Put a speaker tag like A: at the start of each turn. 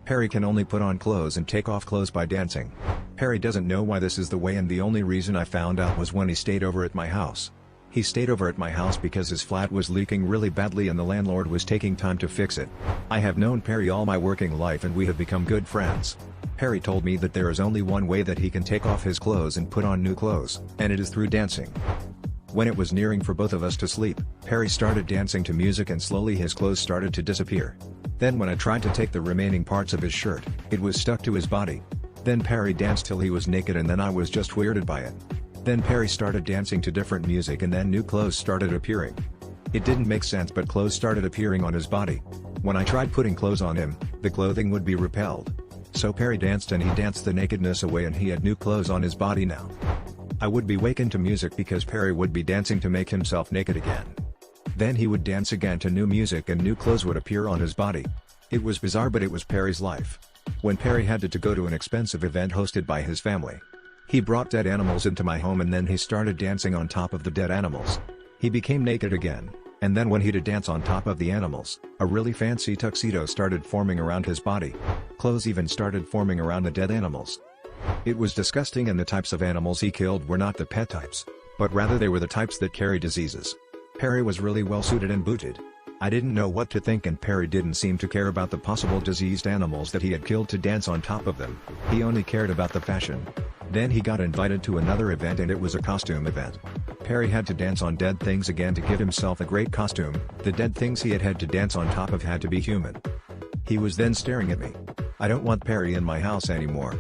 A: Perry can only put on clothes and take off clothes by dancing. Perry doesn't know why this is the way, and the only reason I found out was when he stayed over at my house. He stayed over at my house because his flat was leaking really badly and the landlord was taking time to fix it. I have known Perry all my working life and we have become good friends. Perry told me that there is only one way that he can take off his clothes and put on new clothes, and it is through dancing. When it was nearing for both of us to sleep, Perry started dancing to music and slowly his clothes started to disappear. Then when I tried to take the remaining parts of his shirt, it was stuck to his body. Then Perry danced till he was naked and then I was just weirded by it. Then Perry started dancing to different music and then new clothes started appearing. It didn't make sense, but clothes started appearing on his body. When I tried putting clothes on him, the clothing would be repelled. So Perry danced and he danced the nakedness away and he had new clothes on his body now. I would be wakened to music because Perry would be dancing to make himself naked again. Then he would dance again to new music and new clothes would appear on his body. It was bizarre, but it was Perry's life. When Perry had to go to an expensive event hosted by his family, he brought dead animals into my home and then he started dancing on top of the dead animals. He became naked again, and then when he did dance on top of the animals, a really fancy tuxedo started forming around his body. Clothes even started forming around the dead animals. It was disgusting, and the types of animals he killed were not the pet types, but rather they were the types that carry diseases. Perry was really well suited and booted. I didn't know what to think, and Perry didn't seem to care about the possible diseased animals that he had killed to dance on top of them. He only cared about the fashion. Then he got invited to another event and it was a costume event. Perry had to dance on dead things again to give himself a great costume. The dead things he had to dance on top of had to be human. He was then staring at me. I don't want Perry in my house anymore.